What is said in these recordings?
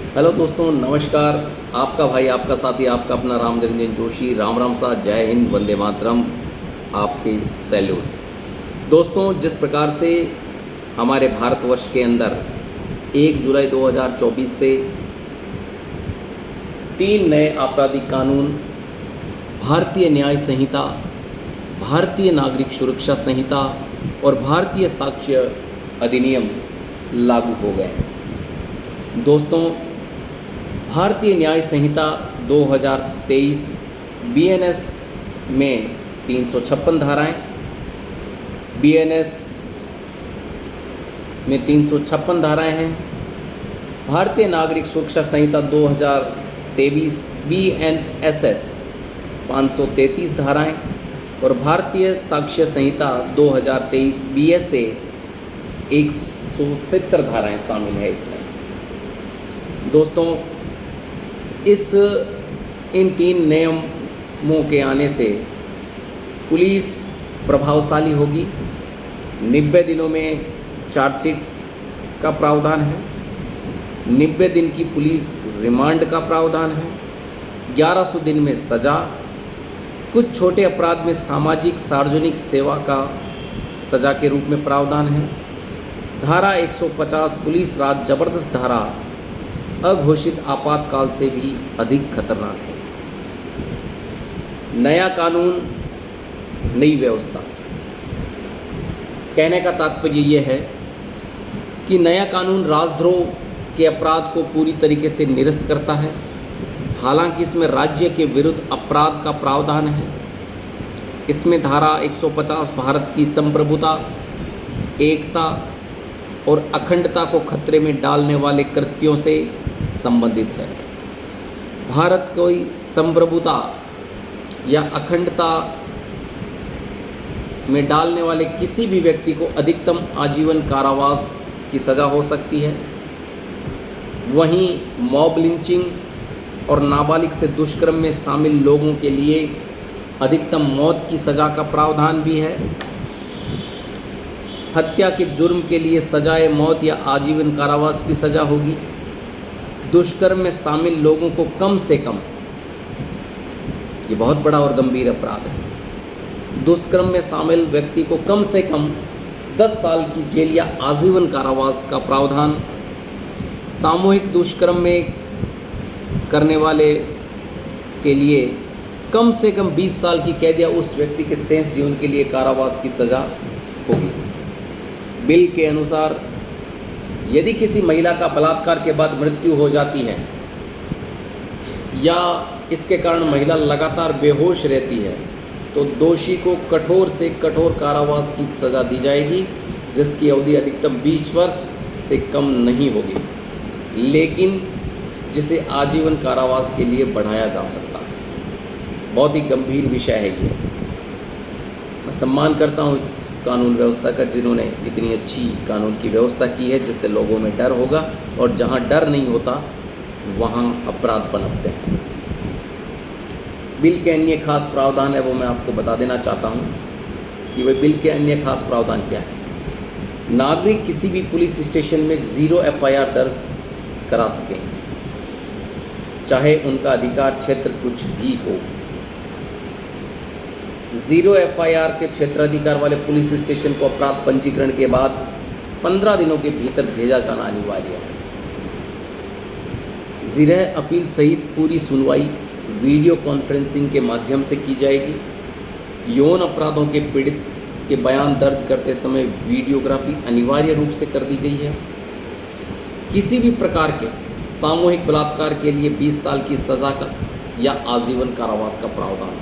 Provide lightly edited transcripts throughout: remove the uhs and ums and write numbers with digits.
Hello दोस्तों, नमस्कार। आपका भाई, आपका साथी, आपका अपना राम निरंजन जोशी। राम राम सा, जय हिंद, वंदे मातरम, आपके सैल्यूट। दोस्तों, जिस प्रकार से हमारे भारतवर्ष के अंदर 1 जुलाई 2024 से 3 नए आपराधिक कानून, भारतीय न्याय संहिता, भारतीय नागरिक सुरक्षा संहिता और भारतीय साक्ष्य अधिनियम लागू हो गए। दोस्तों, भारतीय न्याय संहिता 2023 बीएनएस में 356 धाराएं, बीएनएस में 356 धाराएं हैं। भारतीय नागरिक सुरक्षा संहिता 2023 बीएनएसएस 533 धाराएं और भारतीय साक्ष्य संहिता 2023 बीएसए 170 धाराएं शामिल है इसमें। दोस्तों, इन 3 नियमों के आने से पुलिस प्रभावशाली होगी। 90 दिनों में चार्जशीट का प्रावधान है, 90 दिन की पुलिस रिमांड का प्रावधान है, 1100 दिन में सज़ा, कुछ छोटे अपराध में सामाजिक सार्वजनिक सेवा का सज़ा के रूप में प्रावधान है। धारा 150 पुलिस राज जबरदस्त धारा अघोषित आपातकाल से भी अधिक खतरनाक है। नया कानून, नई व्यवस्था। कहने का तात्पर्य यह है कि नया कानून राजद्रोह के अपराध को पूरी तरीके से निरस्त करता है। हालांकि इसमें राज्य के विरुद्ध अपराध का प्रावधान है। इसमें धारा 150 भारत की संप्रभुता, एकता और अखंडता को खतरे में डालने वाले कृत्यों से संबंधित है। भारत कोई संप्रभुता या अखंडता में डालने वाले किसी भी व्यक्ति को अधिकतम आजीवन कारावास की सज़ा हो सकती है। वहीं मॉब लिंचिंग और नाबालिग से दुष्कर्म में शामिल लोगों के लिए अधिकतम मौत की सज़ा का प्रावधान भी है। हत्या के जुर्म के लिए सजाए मौत या आजीवन कारावास की सज़ा होगी। दुष्कर्म में शामिल लोगों को कम से कम, ये बहुत बड़ा और गंभीर अपराध है, दुष्कर्म में शामिल व्यक्ति को कम से कम 10 साल की जेल या आजीवन कारावास का प्रावधान। सामूहिक दुष्कर्म में करने वाले के लिए कम से कम 20 साल की कैद या उस व्यक्ति के शेष जीवन के लिए कारावास की सज़ा होगी। बिल के अनुसार यदि किसी महिला का बलात्कार के बाद मृत्यु हो जाती है या इसके कारण महिला लगातार बेहोश रहती है तो दोषी को कठोर से कठोर कारावास की सज़ा दी जाएगी, जिसकी अवधि अधिकतम 20 वर्ष से कम नहीं होगी, लेकिन जिसे आजीवन कारावास के लिए बढ़ाया जा सकता है। बहुत ही गंभीर विषय है ये। मैं सम्मान करता हूँ इस कानून व्यवस्था का, जिन्होंने इतनी अच्छी कानून की व्यवस्था की है, जिससे लोगों में डर होगा, और जहाँ डर नहीं होता वहाँ अपराध पनपते हैं। बिल के अन्य खास प्रावधान है, वो मैं आपको बता देना चाहता हूँ कि वह बिल के अन्य खास प्रावधान क्या है। नागरिक किसी भी पुलिस स्टेशन में 0 FIR दर्ज करा सकें, चाहे उनका अधिकार क्षेत्र कुछ भी हो। 0 FIR के क्षेत्राधिकार वाले पुलिस स्टेशन को अपराध पंजीकरण के बाद 15 दिनों के भीतर भेजा जाना अनिवार्य है। ज़िरह अपील सहित पूरी सुनवाई वीडियो कॉन्फ्रेंसिंग के माध्यम से की जाएगी। यौन अपराधों के पीड़ित के बयान दर्ज करते समय वीडियोग्राफी अनिवार्य रूप से कर दी गई है। किसी भी प्रकार के सामूहिक बलात्कार के लिए 20 साल की सज़ा का या आजीवन कारावास का प्रावधान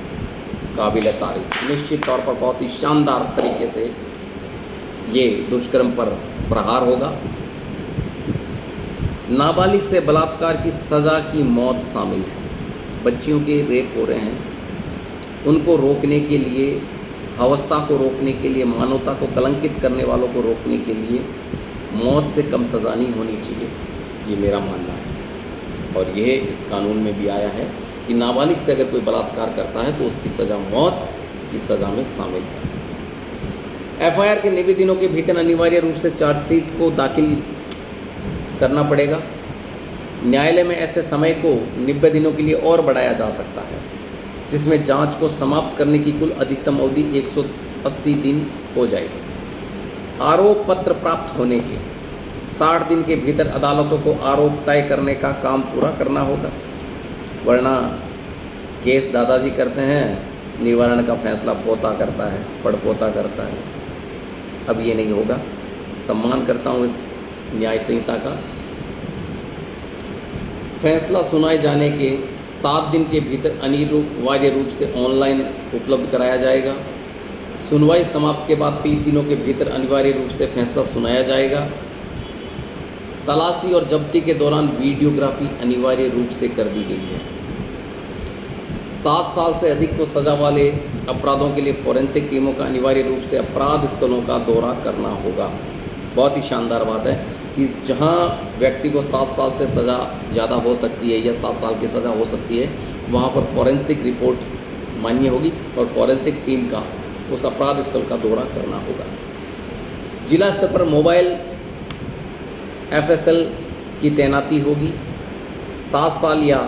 काबिल तारीफ। निश्चित तौर पर बहुत ही शानदार तरीके से ये दुष्कर्म पर प्रहार होगा। नाबालिग से बलात्कार की सज़ा की मौत शामिल है। बच्चियों के रेप हो रहे हैं, उनको रोकने के लिए, अवस्था को रोकने के लिए, मानवता को कलंकित करने वालों को रोकने के लिए मौत से कम सज़ा नहीं होनी चाहिए, ये मेरा मानना है। और यह इस कानून में भी आया है कि नाबालिग से अगर कोई बलात्कार करता है तो उसकी सज़ा मौत की सज़ा में शामिल है। FIR के 90 दिनों के भीतर अनिवार्य रूप से चार्जशीट को दाखिल करना पड़ेगा। न्यायालय में ऐसे समय को 90 दिनों के लिए और बढ़ाया जा सकता है, जिसमें जांच को समाप्त करने की कुल अधिकतम अवधि 180 दिन हो जाएगी। आरोप पत्र प्राप्त होने के 60 दिन के भीतर अदालतों को आरोप तय करने का काम पूरा करना होगा, वरना केस दादाजी करते हैं, निवारण का फैसला पोता करता है, पड़पोता करता है। अब ये नहीं होगा। सम्मान करता हूँ इस न्याय संहिता का। फैसला सुनाए जाने के 7 दिन के भीतर अनिवार्य रूप से ऑनलाइन उपलब्ध कराया जाएगा। सुनवाई समाप्त के बाद 30 दिनों के भीतर अनिवार्य रूप से फैसला सुनाया जाएगा। तलाशी और जब्ती के दौरान वीडियोग्राफी अनिवार्य रूप से कर दी गई है। 7 साल से अधिक को सज़ा वाले अपराधों के लिए फॉरेंसिक टीमों का अनिवार्य रूप से अपराध स्थलों का दौरा करना होगा। बहुत ही शानदार बात है कि जहां व्यक्ति को 7 साल से सज़ा ज़्यादा हो सकती है या 7 साल की सज़ा हो सकती है, वहां पर फॉरेंसिक रिपोर्ट मान्य होगी और फॉरेंसिक टीम का उस अपराध स्थल का दौरा करना होगा। जिला स्तर पर मोबाइल FSL की तैनाती होगी। 7 साल या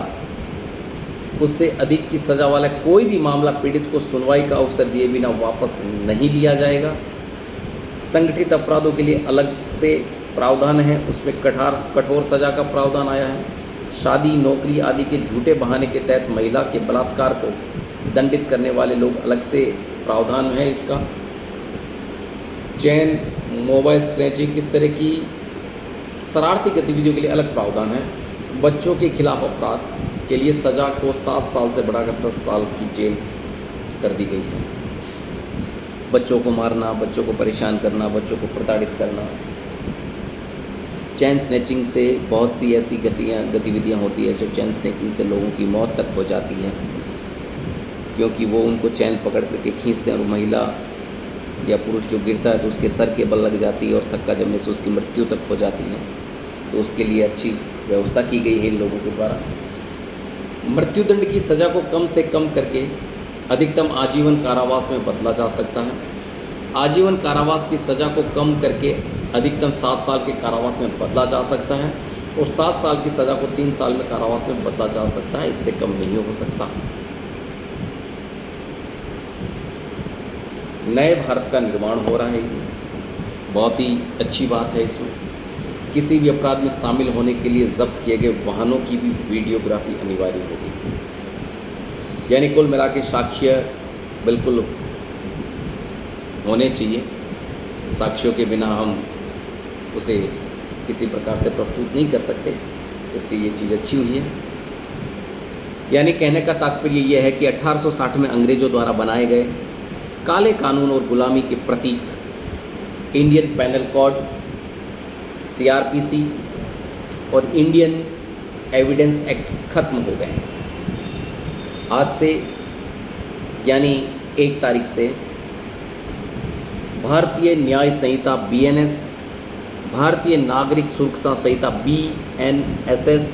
उससे अधिक की सज़ा वाला कोई भी मामला पीड़ित को सुनवाई का अवसर दिए बिना वापस नहीं लिया जाएगा। संगठित अपराधों के लिए अलग से प्रावधान है, उसमें कठोर सज़ा का प्रावधान आया है। शादी, नौकरी आदि के झूठे बहाने के तहत महिला के बलात्कार को दंडित करने वाले लोग अलग से प्रावधान है इसका। चैन, मोबाइल स्क्रैचिंग, इस तरह की शरारती गतिविधियों के लिए अलग प्रावधान है। बच्चों के खिलाफ अपराध के लिए सज़ा को 7 साल से बढ़ाकर 10 साल की जेल कर दी गई है। बच्चों को मारना, बच्चों को परेशान करना, बच्चों को प्रताड़ित करना, चैन स्नैचिंग से बहुत सी ऐसी गतिविधियाँ होती है जो चैन स्नैचिंग से लोगों की मौत तक हो जाती है, क्योंकि वो उनको चैन पकड़ करके खींचते हैं और महिला या पुरुष जो गिरता है तो उसके सर के बल लग जाती है और थक्का जमने से उसकी मृत्यु तक हो जाती है। तो उसके लिए अच्छी व्यवस्था की गई है इन लोगों के द्वारा। मृत्युदंड की सज़ा को कम से कम करके अधिकतम आजीवन कारावास में बदला जा सकता है। आजीवन कारावास की सज़ा को कम करके अधिकतम 7 साल के कारावास में बदला जा सकता है और 7 साल की सज़ा को 3 साल में कारावास में बदला जा सकता है, इससे कम नहीं हो सकता। नए भारत का निर्माण हो रहा है, बहुत ही अच्छी बात है। इसमें किसी भी अपराध में शामिल होने के लिए जब्त किए गए वाहनों की भी वीडियोग्राफी अनिवार्य होगी। यानी कुल मिला के साक्ष्य बिल्कुल होने चाहिए। साक्ष्यों के बिना हम उसे किसी प्रकार से प्रस्तुत नहीं कर सकते, इसलिए ये चीज़ अच्छी हुई है। यानी कहने का तात्पर्य यह है कि 1860 में अंग्रेज़ों द्वारा बनाए गए काले कानून और गुलामी के प्रतीक इंडियन पेनल कोड CRPC और इंडियन एविडेंस एक्ट खत्म हो गए। आज से यानी 1 तारीख से भारतीय न्याय संहिता BNS, भारतीय नागरिक सुरक्षा संहिता BNSS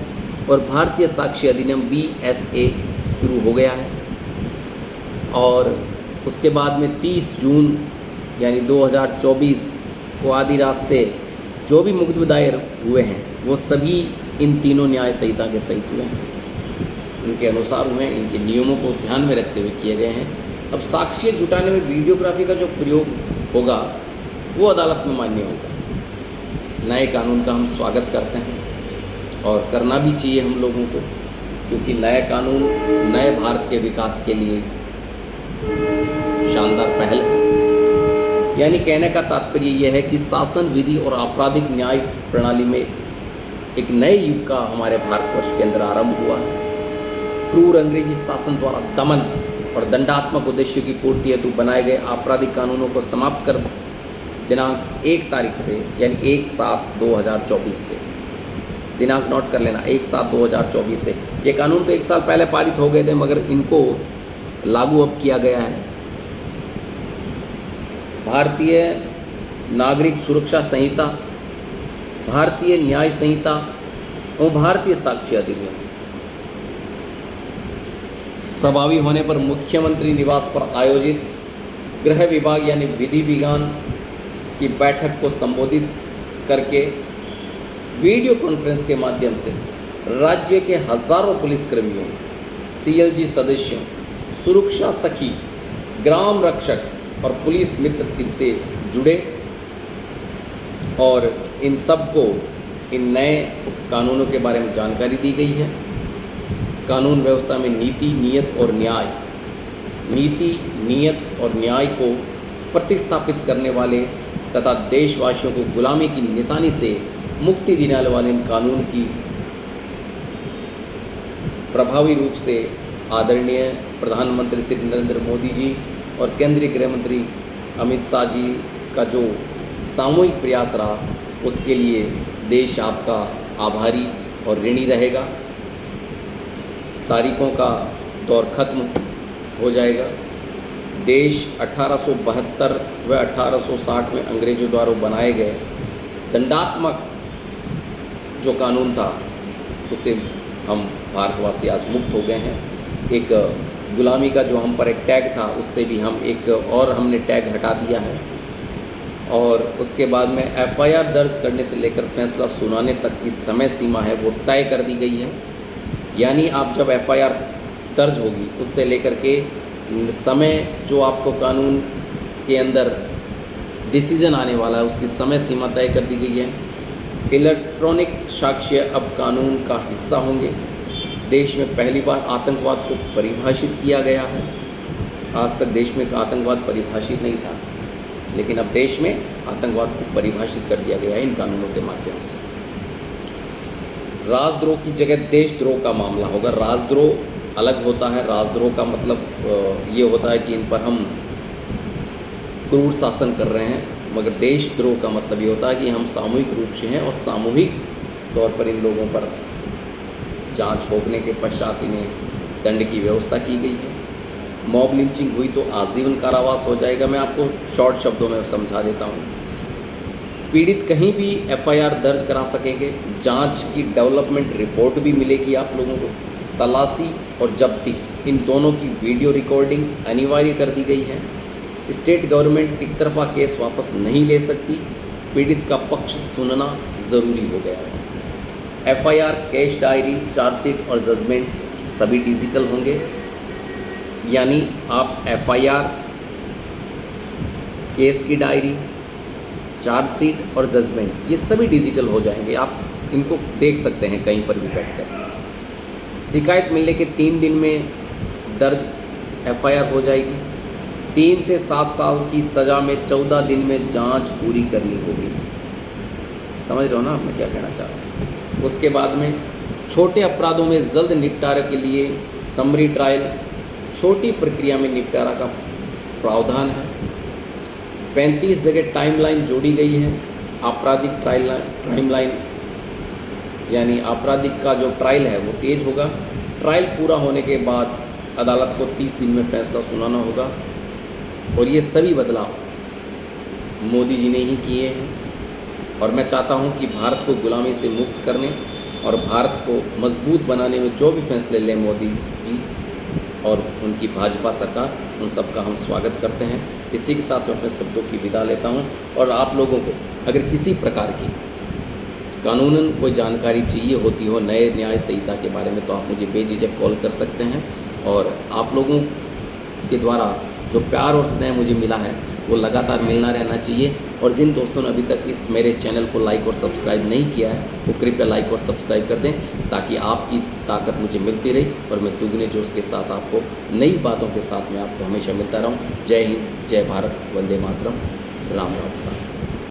और भारतीय साक्ष्य अधिनियम BSA शुरू हो गया है। और उसके बाद में 30 जून यानी 2024 को आधी रात से जो भी मुकदमे दायर हुए हैं वो सभी इन तीनों न्याय संहिता के सहित हुए हैं, उनके अनुसार हुए हैं, इनके नियमों को ध्यान में रखते हुए किए गए हैं। अब साक्ष्य जुटाने में वीडियोग्राफी का जो प्रयोग होगा वो अदालत में मान्य होगा। नए कानून का हम स्वागत करते हैं और करना भी चाहिए हम लोगों को, क्योंकि नया कानून नए भारत के विकास के लिए शानदार पहल है। यानी कहने का तात्पर्य यह है कि शासन विधि और आपराधिक न्याय प्रणाली में एक नए युग का हमारे भारतवर्ष के अंदर आरंभ हुआ है। क्रूर अंग्रेजी शासन द्वारा दमन और दंडात्मक उद्देश्यों की पूर्ति हेतु बनाए गए आपराधिक कानूनों को समाप्त कर दिनांक 1 तारीख से यानी 1/7/2024 से, दिनांक नोट कर लेना, 1/7/2024 से। ये कानून तो 1 साल पहले पारित हो गए थे, मगर इनको लागू अब किया गया है। भारतीय नागरिक सुरक्षा संहिता, भारतीय न्याय संहिता और भारतीय साक्ष्य अधिनियम प्रभावी होने पर मुख्यमंत्री निवास पर आयोजित गृह विभाग यानी विधि विज्ञान की बैठक को संबोधित करके वीडियो कॉन्फ्रेंस के माध्यम से राज्य के हजारों पुलिसकर्मियों, CLG सदस्यों, सुरक्षा सखी, ग्राम रक्षक और पुलिस मित्र इनसे जुड़े और इन सब को इन नए कानूनों के बारे में जानकारी दी गई है। कानून व्यवस्था में नीति, नियत और न्याय को प्रतिस्थापित करने वाले तथा देशवासियों को गुलामी की निशानी से मुक्ति दिलाने वाले इन कानून की प्रभावी रूप से आदरणीय प्रधानमंत्री श्री नरेंद्र मोदी जी और केंद्रीय गृह मंत्री अमित शाह जी का जो सामूहिक प्रयास रहा, उसके लिए देश आपका आभारी और ऋणी रहेगा। तारीखों का दौर खत्म हो जाएगा। देश 1872 व 1860 में अंग्रेजों द्वारा बनाए गए दंडात्मक जो कानून था, उससे हम भारतवासी आज मुक्त हो गए हैं। एक गुलामी का जो हम पर एक टैग था, उससे भी हम एक और हमने टैग हटा दिया है। और उसके बाद में FIR दर्ज करने से लेकर फैसला सुनाने तक की समय सीमा है वो तय कर दी गई है। यानी आप जब FIR दर्ज होगी, उससे लेकर के समय जो आपको कानून के अंदर डिसीजन आने वाला है, उसकी समय सीमा तय कर दी गई है। इलेक्ट्रॉनिक साक्ष्य अब कानून का हिस्सा होंगे। देश में पहली बार आतंकवाद को परिभाषित किया गया है। आज तक देश में आतंकवाद परिभाषित नहीं था, लेकिन अब देश में आतंकवाद को परिभाषित कर दिया गया है इन कानूनों के माध्यम से। राजद्रोह की जगह देशद्रोह का मामला होगा। राजद्रोह अलग होता है। राजद्रोह का मतलब ये होता है कि इन पर हम क्रूर शासन कर रहे हैं, मगर देशद्रोह का मतलब ये होता है कि हम सामूहिक रूप से हैं और सामूहिक तौर पर इन लोगों पर जांच होने के पश्चात इन्हें दंड की व्यवस्था की गई है। मॉब लिंचिंग हुई तो आजीवन कारावास हो जाएगा। मैं आपको शॉर्ट शब्दों में समझा देता हूँ। पीड़ित कहीं भी FIR दर्ज करा सकेंगे। जांच की डेवलपमेंट रिपोर्ट भी मिलेगी आप लोगों को। तलाशी और जब्ती, इन दोनों की वीडियो रिकॉर्डिंग अनिवार्य कर दी गई है। स्टेट गवर्नमेंट एक तरफा केस वापस नहीं ले सकती। पीड़ित का पक्ष सुनना ज़रूरी हो गया है। FIR, केस डायरी, चार्जशीट और जजमेंट सभी डिजिटल होंगे। यानी आप FIR, केस की डायरी, चार्जशीट और जजमेंट ये सभी डिजिटल हो जाएंगे। आप इनको देख सकते हैं कहीं पर भी बैठकर। शिकायत मिलने के 3 दिन में दर्ज FIR हो जाएगी। 3 से 7 साल की सज़ा में 14 दिन में जांच पूरी करनी होगी। समझ रहे हो ना मैं क्या कहना चाह रहा हूँ। उसके बाद में छोटे अपराधों में जल्द निपटारे के लिए समरी ट्रायल, छोटी प्रक्रिया में निपटारा का प्रावधान है। 35 जगह टाइमलाइन जोड़ी गई है। आपराधिक टाइमलाइन यानी आपराधिक का जो ट्रायल है वो तेज होगा। ट्रायल पूरा होने के बाद अदालत को 30 दिन में फैसला सुनाना होगा। और ये सभी बदलाव मोदी जी ने ही किए हैं। और मैं चाहता हूँ कि भारत को गुलामी से मुक्त करने और भारत को मजबूत बनाने में जो भी फैसले लें मोदी जी और उनकी भाजपा सरकार, उन सब का हम स्वागत करते हैं। इसी के साथ मैं अपने शब्दों की विदा लेता हूँ। और आप लोगों को अगर किसी प्रकार की कानूनन कोई जानकारी चाहिए होती हो नए न्याय संहिता के बारे में, तो आप मुझे बेझिझक कॉल कर सकते हैं। और आप लोगों के द्वारा जो प्यार और स्नेह मुझे मिला है वो लगातार मिलना रहना चाहिए। और जिन दोस्तों ने अभी तक इस मेरे चैनल को लाइक और सब्सक्राइब नहीं किया है, वो कृपया लाइक और सब्सक्राइब कर दें, ताकि आपकी ताकत मुझे मिलती रही और मैं दुगने जोश के साथ आपको नई बातों के साथ मैं आपको हमेशा मिलता रहूँ। जय हिंद, जय भारत, वंदे मातरम, राम राम साहब।